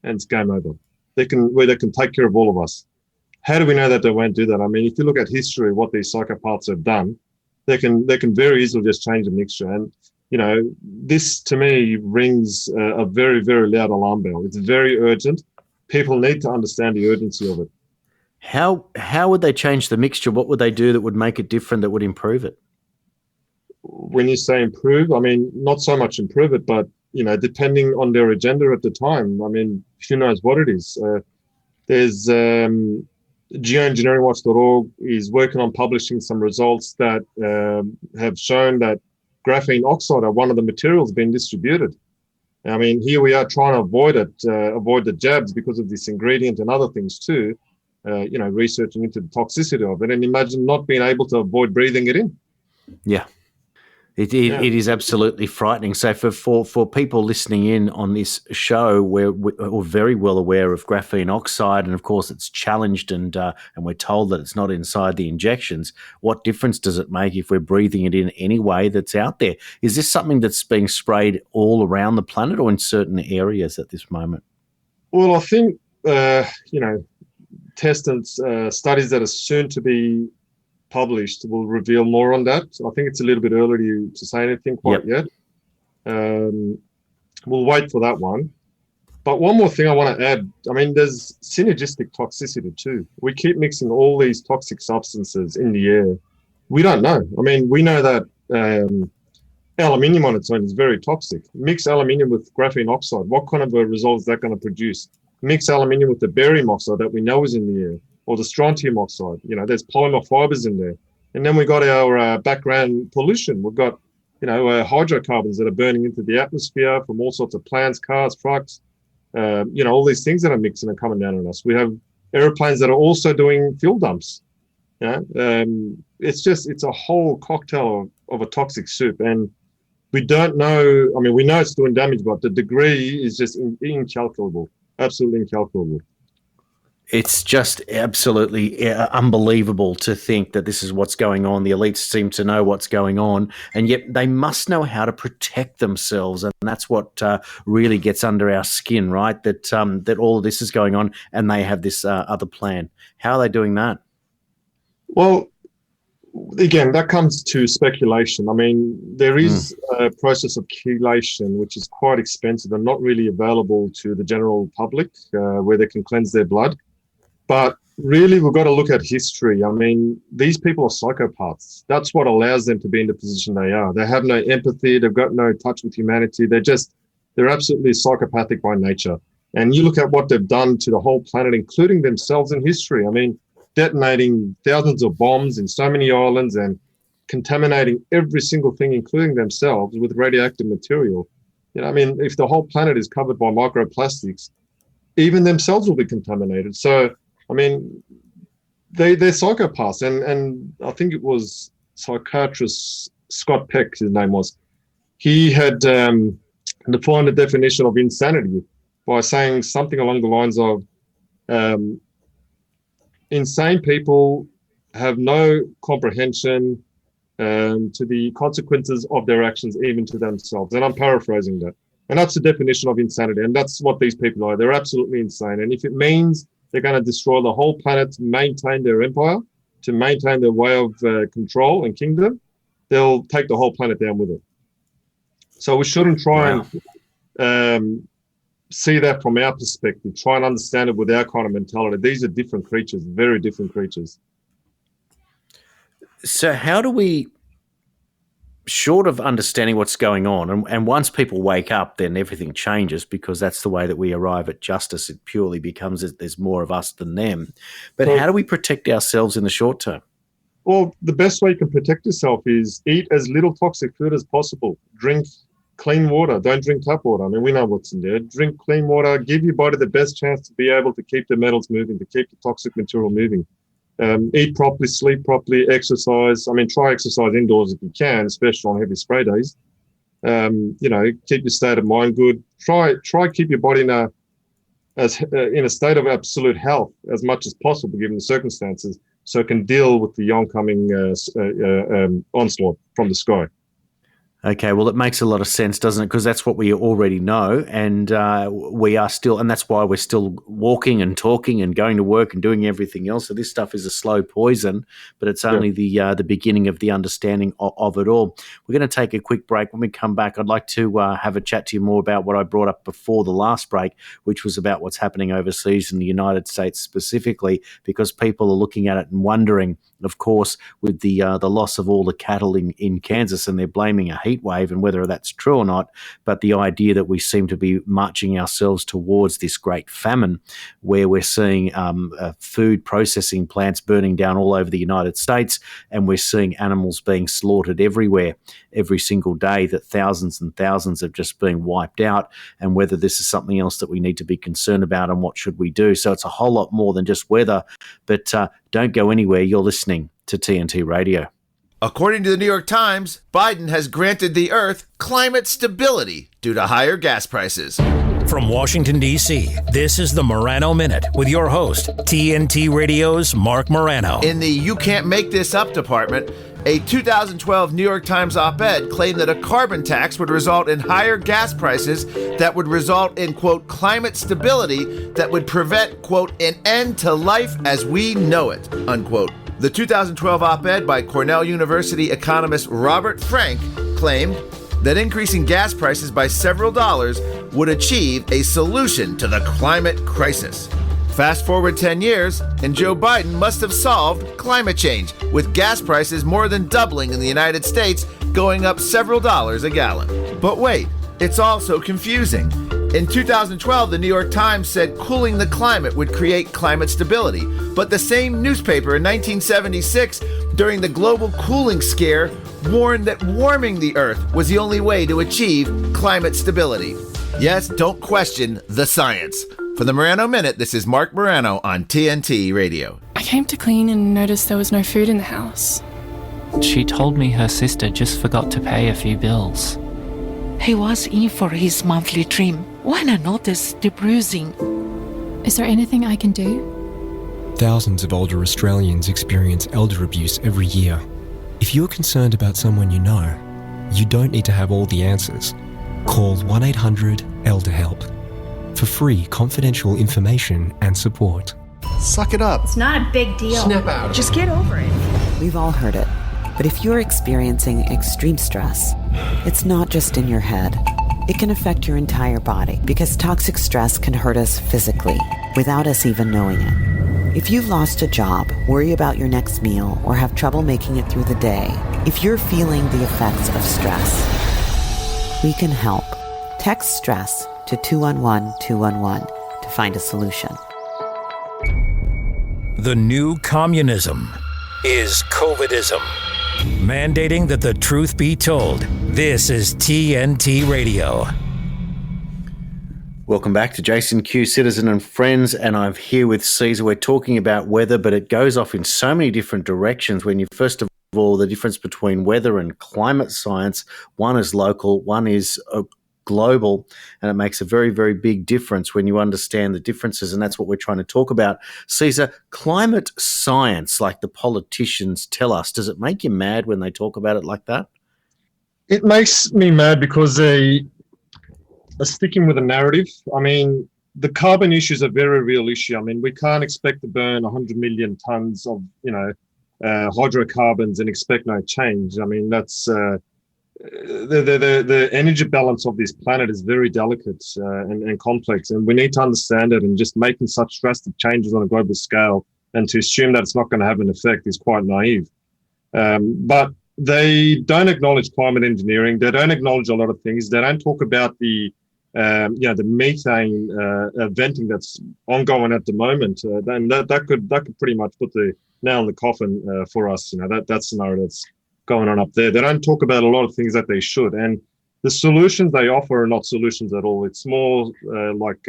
Speaker 3: and it's game over. They can take care of all of us. How do we know that they won't do that? I mean, if you look at history, what these psychopaths have done, they can very easily just change the mixture. And this to me rings a very, very loud alarm bell. It's very urgent. People need to understand the urgency of it.
Speaker 2: How would they change the mixture? What would they do that would make it different, that would improve it?
Speaker 3: When you say improve, I mean, not so much improve it, but depending on their agenda at the time. I mean, who knows what it is. There's geoengineeringwatch.org is working on publishing some results that have shown that graphene oxide are one of the materials being distributed. I mean, here we are trying to avoid the jabs because of this ingredient and other things too, researching into the toxicity of it. And imagine not being able to avoid breathing it in.
Speaker 2: Yeah. It is absolutely frightening. So for people listening in on this show, we're very well aware of graphene oxide, and of course it's challenged, and we're told that it's not inside the injections. What difference does it make if we're breathing it in anyway that's out there? Is this something that's being sprayed all around the planet or in certain areas at this moment?
Speaker 3: Well, I think tests and studies that are soon to be published will reveal more on that. I think it's a little bit early to say anything quite yet. We'll wait for that one. But one more thing I want to add, I mean, there's synergistic toxicity too. We keep mixing all these toxic substances in the air. We don't know. I mean, we know that aluminium on its own is very toxic. Mix aluminium with graphene oxide. What kind of a result is that going to produce? Mix aluminium with the barium oxide that we know is in the air, or the strontium oxide. There's polymer fibers in there. And then we got our background pollution. We've got, hydrocarbons that are burning into the atmosphere from all sorts of plants, cars, trucks, all these things that are mixing and coming down on us. We have airplanes that are also doing fuel dumps. It's a whole cocktail of a toxic soup. And we don't know, I mean, we know it's doing damage, but the degree is just incalculable, absolutely incalculable.
Speaker 2: It's just absolutely unbelievable to think that this is what's going on. The elites seem to know what's going on, and yet they must know how to protect themselves, and that's what really gets under our skin, right? That all of this is going on, and they have this other plan. How are they doing that?
Speaker 3: Well, again, that comes to speculation. I mean, there is a process of chelation, which is quite expensive and not really available to the general public, where they can cleanse their blood. But really, we've got to look at history. I mean, these people are psychopaths. That's what allows them to be in the position they are. They have no empathy. They've got no touch with humanity. They're absolutely psychopathic by nature. And you look at what they've done to the whole planet, including themselves in history. I mean, detonating thousands of bombs in so many islands and contaminating every single thing, including themselves, with radioactive material. I mean, if the whole planet is covered by microplastics, even themselves will be contaminated. So, I mean, they're psychopaths. And I think it was psychiatrist Scott Peck, his name was. He had defined the definition of insanity by saying something along the lines of, insane people have no comprehension to the consequences of their actions, even to themselves. And I'm paraphrasing that. And that's the definition of insanity. And that's what these people are. They're absolutely insane. And if it means they're going to destroy the whole planet to maintain their empire, to maintain their way of control and kingdom, they'll take the whole planet down with it. So we shouldn't try and see that from our perspective, try and understand it with our kind of mentality. These are different creatures, very different creatures.
Speaker 2: So how do we, short of understanding what's going on, and once people wake up, then everything changes because that's the way that we arrive at justice. It purely becomes that there's more of us than them. But how do we protect ourselves in the short term?
Speaker 3: Well, the best way you can protect yourself is eat as little toxic food as possible. Drink clean water. Don't drink tap water. I mean, we know what's in there. Drink clean water. Give your body the best chance to be able to keep the metals moving, to keep the toxic material moving. Eat properly, sleep properly, exercise. I mean, try exercise indoors if you can, especially on heavy spray days. Keep your state of mind good. Try keep your body in a state of absolute health as much as possible, given the circumstances, so it can deal with the oncoming onslaught from the sky.
Speaker 2: Okay, well, it makes a lot of sense, doesn't it? Because that's what we already know, and we are still, and that's why we're still walking and talking and going to work and doing everything else. So this stuff is a slow poison, but it's only the beginning of the understanding of it all. We're going to take a quick break. When we come back, I'd like to have a chat to you more about what I brought up before the last break, which was about what's happening overseas in the United States specifically, because people are looking at it and wondering, of course, with the loss of all the cattle in Kansas, and they're blaming a heat wave, and whether that's true or not, but the idea that we seem to be marching ourselves towards this great famine where we're seeing food processing plants burning down all over the United States, and we're seeing animals being slaughtered everywhere every single day, that thousands and thousands have just been wiped out, and whether this is something else that we need to be concerned about and what should we do. So it's a whole lot more than just weather, but don't go anywhere. You're listening to TNT Radio.
Speaker 7: According to the New York Times, Biden has granted the Earth climate stability due to higher gas prices.
Speaker 1: From Washington, D.C., this is the Morano Minute with your host, TNT Radio's Mark Morano.
Speaker 7: In the You Can't Make This Up department, a 2012 New York Times op-ed claimed that a carbon tax would result in higher gas prices that would result in, quote, climate stability that would prevent, quote, an end to life as we know it, unquote. The 2012 op-ed by Cornell University economist Robert Frank claimed that increasing gas prices by several dollars would achieve a solution to the climate crisis. Fast forward 10 years, and Joe Biden must have solved climate change, with gas prices more than doubling in the United States, going up several dollars a gallon. But wait, it's also confusing. In 2012, the New York Times said cooling the climate would create climate stability. But the same newspaper in 1976, during the global cooling scare, warned that warming the Earth was the only way to achieve climate stability. Yes, don't question the science. For the Morano Minute, this is Mark Morano on TNT Radio.
Speaker 8: I came to clean and noticed there was no food in the house.
Speaker 9: She told me her sister just forgot to pay a few bills.
Speaker 10: He was in for his monthly trim when I noticed the bruising.
Speaker 8: Is there anything I can do?
Speaker 11: Thousands of older Australians experience elder abuse every year. If you're concerned about someone you know, you don't need to have all the answers. Call 1-800-ELDER-HELP for free confidential information and support.
Speaker 7: Suck it up.
Speaker 12: It's not a big deal.
Speaker 7: Snap out of it.
Speaker 12: Just get over it.
Speaker 13: We've all heard it. But if you're experiencing extreme stress, it's not just in your head. It can affect your entire body because toxic stress can hurt us physically without us even knowing it. If you've lost a job, worry about your next meal, or have trouble making it through the day, if you're feeling the effects of stress, we can help. Text STRESS to 211-211 to find a solution.
Speaker 1: The new communism is COVIDism, mandating that the truth be told. This is TNT Radio.
Speaker 2: Welcome back to Jason Q, Citizen and Friends, and I'm here with Sezer. We're talking about weather, but it goes off in so many different directions. When you first of all, the difference between weather and climate science, one is local, one is global, and it makes a very, very big difference when you understand the differences, and that's what we're trying to talk about. Sezer, climate science, like the politicians tell us, does it make you mad when they talk about it like that?
Speaker 3: It makes me mad because they are sticking with a narrative. I mean, the carbon issue is a very real issue. I mean, we can't expect to burn 100 million tons of, hydrocarbons and expect no change. I mean, that's the energy balance of this planet is very delicate and complex, and we need to understand it. And just making such drastic changes on a global scale and to assume that it's not going to have an effect is quite naive. But they don't acknowledge climate engineering. They don't acknowledge a lot of things. They don't talk about the the methane venting that's ongoing at the moment. And that could pretty much put the nail in the coffin for us. That scenario that's going on up there. They don't talk about a lot of things that they should. And the solutions they offer are not solutions at all. It's more like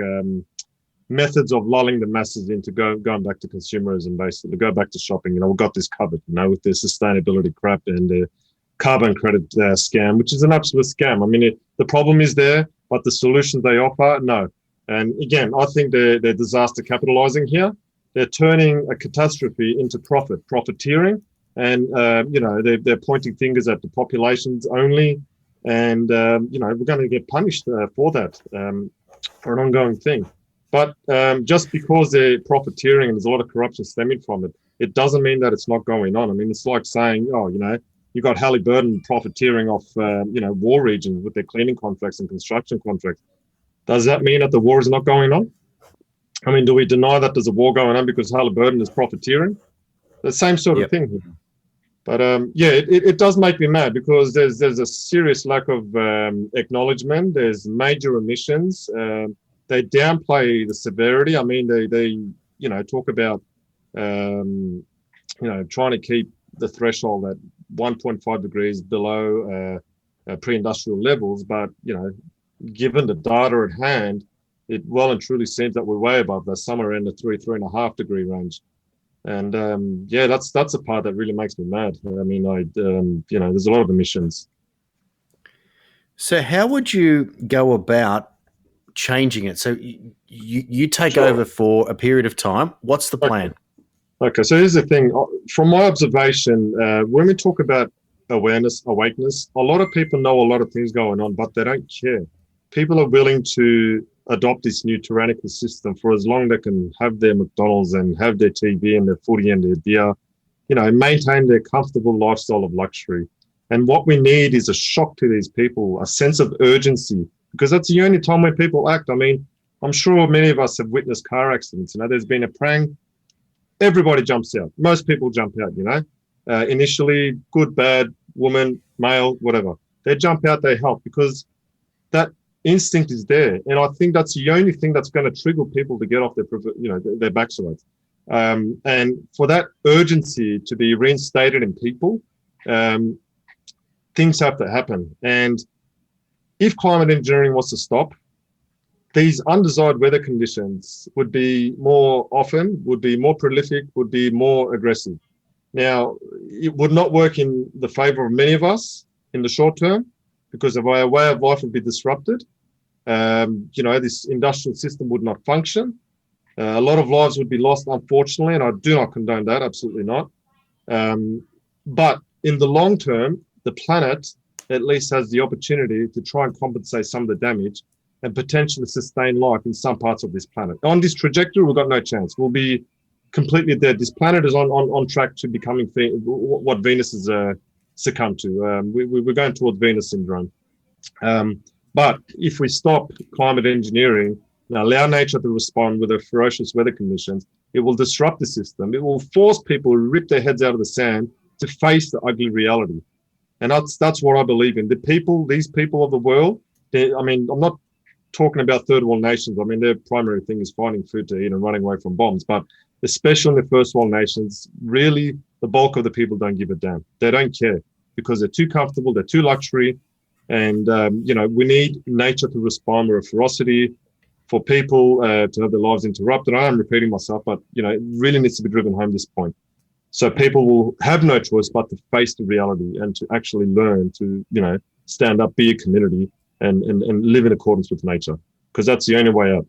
Speaker 3: methods of lulling the masses into going back to consumerism, basically. Go back to shopping. We've got this covered, with the sustainability crap and the carbon credit scam, which is an absolute scam. I mean, the problem is there, but the solutions they offer, no. And again, I think they're disaster capitalizing here. They're turning a catastrophe into profiteering. And, they're pointing fingers at the populations only. And, we're going to get punished for that, for an ongoing thing. But just because they're profiteering and there's a lot of corruption stemming from it, it doesn't mean that it's not going on. I mean, it's like saying, you got Halliburton profiteering off, war regions with their cleaning contracts and construction contracts. Does that mean that the war is not going on? I mean, do we deny that there's a war going on because Halliburton is profiteering? The same sort of thing here. But it does make me mad because there's a serious lack of acknowledgement. There's major emissions. They downplay the severity. I mean, they talk about trying to keep the threshold at 1.5 degrees below pre-industrial levels. But given the data at hand, it well and truly seems that we're way above that, somewhere in the 3.5 degree range. And that's a part that really makes me mad. I mean, there's a lot of emissions.
Speaker 2: So how would you go about changing it? So you take over for a period of time. What's the plan?
Speaker 3: Okay, so here's the thing. From my observation, when we talk about awareness, awakeness, a lot of people know a lot of things going on, but they don't care. People are willing to adopt this new tyrannical system for as long as they can have their McDonald's and have their TV and their footy and their beer, maintain their comfortable lifestyle of luxury. And what we need is a shock to these people, a sense of urgency, because that's the only time when people act. I mean, I'm sure many of us have witnessed car accidents. There's been a prank. Everybody jumps out. Most people jump out, initially, good, bad, woman, male, whatever. They jump out, they help because that instinct is there. And I think that's the only thing that's going to trigger people to get off their backsides. And for that urgency to be reinstated in people, things have to happen. And if climate engineering was to stop, these undesired weather conditions would be more often, would be more prolific, would be more aggressive. Now, it would not work in the favor of many of us in the short term because our way of life would be disrupted. This industrial system would not function. A lot of lives would be lost, unfortunately, and I do not condone that, absolutely not. But in the long term, the planet at least has the opportunity to try and compensate some of the damage and potentially sustain life in some parts of this planet. On this trajectory, we've got no chance. We'll be completely dead. This planet is on track to becoming what Venus has succumbed to. We're going towards Venus syndrome. But if we stop climate engineering and allow nature to respond with the ferocious weather conditions, it will disrupt the system. It will force people to rip their heads out of the sand to face the ugly reality. And that's what I believe in. These people of the world, I'm not talking about third world nations. I mean, their primary thing is finding food to eat and running away from bombs. But especially in the first world nations, really the bulk of the people don't give a damn. They don't care because they're too comfortable, they're too luxury. And, we need nature to respond with ferocity for people to have their lives interrupted. I am repeating myself, but, it really needs to be driven home this point. So people will have no choice but to face the reality and to actually learn to, stand up, be a community and live in accordance with nature, because that's the only way out.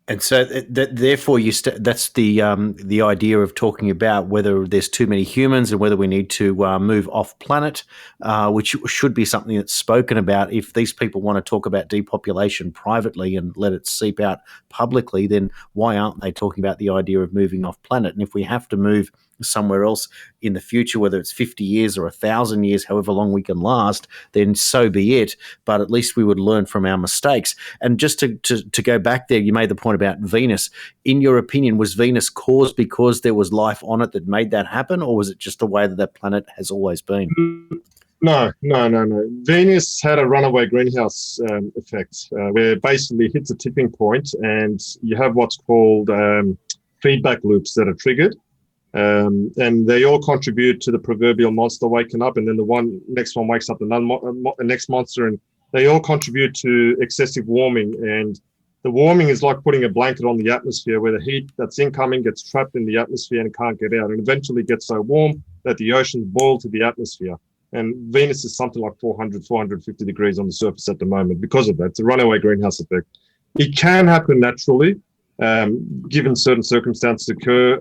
Speaker 2: And so, therefore, that's the idea of talking about whether there's too many humans and whether we need to move off planet, which should be something that's spoken about. If these people want to talk about depopulation privately and let it seep out publicly, then why aren't they talking about the idea of moving off planet? And if we have to move somewhere else in the future, whether it's 50 years or 1,000 years, however long we can last, then so be it. But at least we would learn from our mistakes. And just to go back there, you made the point about Venus. In your opinion, was Venus caused because there was life on it that made that happen, or was it just the way that that planet has always been?
Speaker 3: No. Venus had a runaway greenhouse effect where basically it hits a tipping point and you have what's called feedback loops that are triggered. And they all contribute to the proverbial monster waking up, and then the next one wakes up the next monster, and they all contribute to excessive warming. And the warming is like putting a blanket on the atmosphere where the heat that's incoming gets trapped in the atmosphere and can't get out, and eventually gets so warm that the oceans boil to the atmosphere. And Venus is something like 400, 450 degrees on the surface at the moment because of that. It's a runaway greenhouse effect. It can happen naturally. Given certain circumstances occur.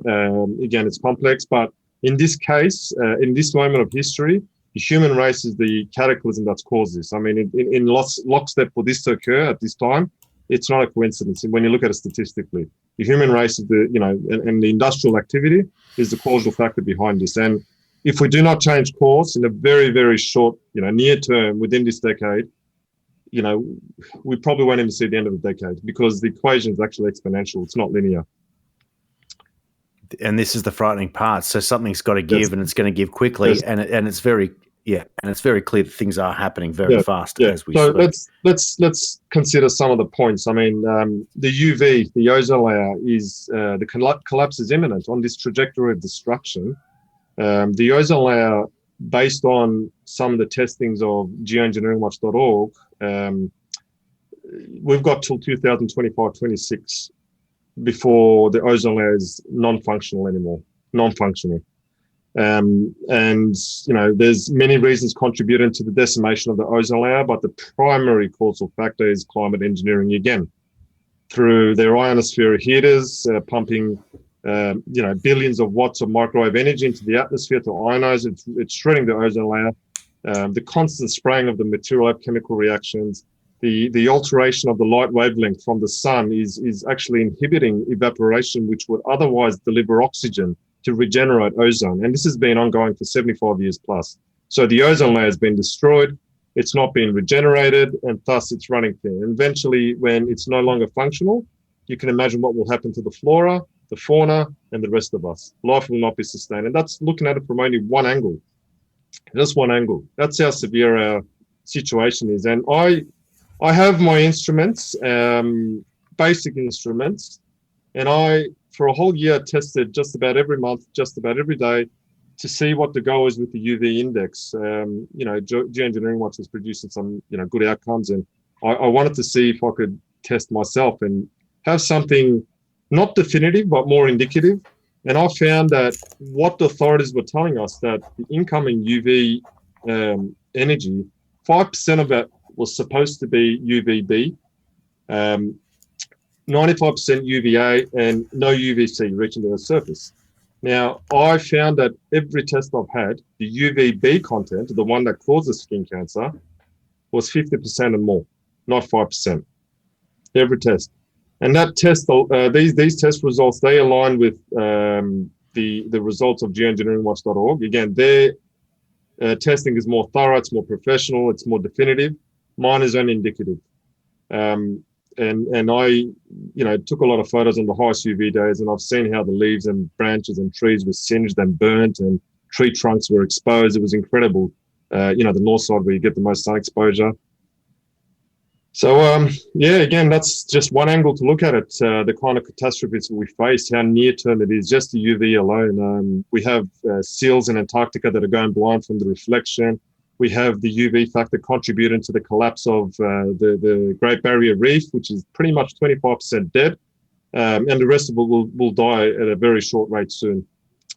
Speaker 3: Again, it's complex, but in this case, in this moment of history, the human race is the cataclysm that's caused this. I mean, in lockstep for this to occur at this time, it's not a coincidence. When you look at it statistically, the human race is and the industrial activity is the causal factor behind this. And if we do not change course in a very, very short, near term within this decade, we probably won't even see the end of the decade because the equation is actually exponential. It's not linear.
Speaker 2: And this is the frightening part. So something's got to give, and it's going to give quickly.
Speaker 3: Yes.
Speaker 2: And it's very clear that things are happening very fast as we
Speaker 3: speak.
Speaker 2: So
Speaker 3: let's consider some of the points. I mean, the UV, the ozone layer, is the collapse is imminent on this trajectory of destruction. The ozone layer, based on some of the testings of geoengineeringwatch.org, we've got till 2025-26 before the ozone layer is non-functional anymore. And there's many reasons contributing to the decimation of the ozone layer, but the primary causal factor is climate engineering again, through their ionosphere heaters pumping billions of watts of microwave energy into the atmosphere to ionize it. It's shredding the ozone layer. The constant spraying of the material chemical reactions, the alteration of the light wavelength from the sun is actually inhibiting evaporation, which would otherwise deliver oxygen to regenerate ozone. And this has been ongoing for 75 years plus. So the ozone layer has been destroyed. It's not being regenerated, and thus it's running thin. And eventually, when it's no longer functional, you can imagine what will happen to the flora, the fauna, and the rest of us. Life will not be sustained. And that's looking at it from only one angle. Just one angle. That's how severe our situation is. And I have my instruments, basic instruments, and I, for a whole year, tested just about every month, just about every day, to see what the goal is with the UV index. Geoengineering Watch was producing some, good outcomes, and I wanted to see if I could test myself and have something not definitive, but more indicative. And I found that what the authorities were telling us, that the incoming UV energy, 5% of it was supposed to be UVB, 95% UVA, and no UVC reaching the Earth's surface. Now, I found that every test I've had, the UVB content, the one that causes skin cancer, was 50% and more, not 5%. Every test. And that test, these test results, they align with the results of geoengineeringwatch.org. Again, their testing is more thorough, it's more professional, it's more definitive. Mine is only indicative. And I, took a lot of photos on the highest UV days, and I've seen how the leaves and branches and trees were singed and burnt, and tree trunks were exposed. It was incredible. The north side where you get the most sun exposure. So, again, that's just one angle to look at it. The kind of catastrophes we face, how near term it is, just the UV alone. We have seals in Antarctica that are going blind from the reflection. We have the UV factor contributing to the collapse of the Great Barrier Reef, which is pretty much 25% dead. And the rest of it will die at a very short rate soon.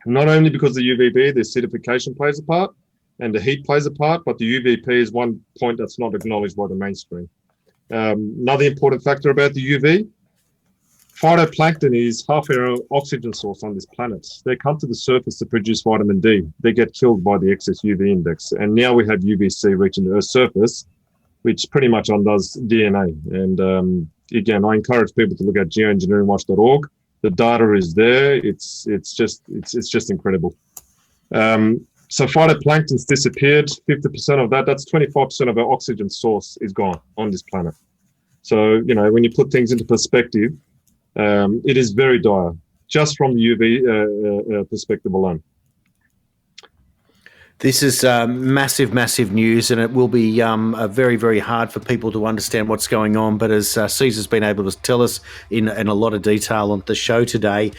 Speaker 3: Not only because the UVB, the acidification plays a part and the heat plays a part, but the UVP is one point that's not acknowledged by the mainstream. Another important factor about the UV, phytoplankton is half our oxygen source on this planet. They come to the surface to produce vitamin D. They get killed by the excess UV index. And now we have UVC reaching the Earth's surface, which pretty much undoes DNA. And again, I encourage people to look at geoengineeringwatch.org. The data is there. It's just incredible. So phytoplankton's disappeared. 50% of that. That's 25% of our oxygen source is gone on this planet. So when you put things into perspective, it is very dire just from the UV perspective alone.
Speaker 2: This is massive, massive news, and it will be very, very hard for people to understand what's going on. But as Cezer's been able to tell us in a lot of detail on the show today,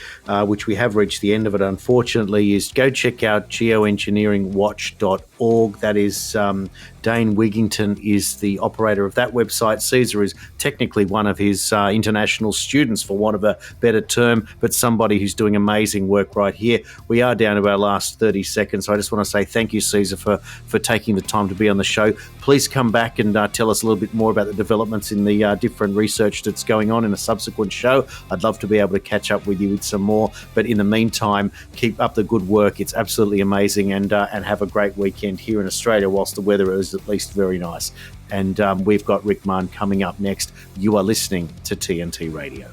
Speaker 2: which we have reached the end of it, unfortunately, is go check out geoengineeringwatch.org. That is Dane Wigington is the operator of that website. Sezer is technically one of his international students, for want of a better term, but somebody who's doing amazing work right here. We are down to our last 30 seconds, so I just want to say thank you, Sezer, for taking the time to be on the show. Please come back and tell us a little bit more about the developments in the different research that's going on in a subsequent show. I'd love to be able to catch up with you with some more, but in the meantime, keep up the good work. It's absolutely amazing, and have a great weekend here in Australia whilst the weather is at least very nice. And we've got Rick Mann coming up next. You are listening to TNT Radio.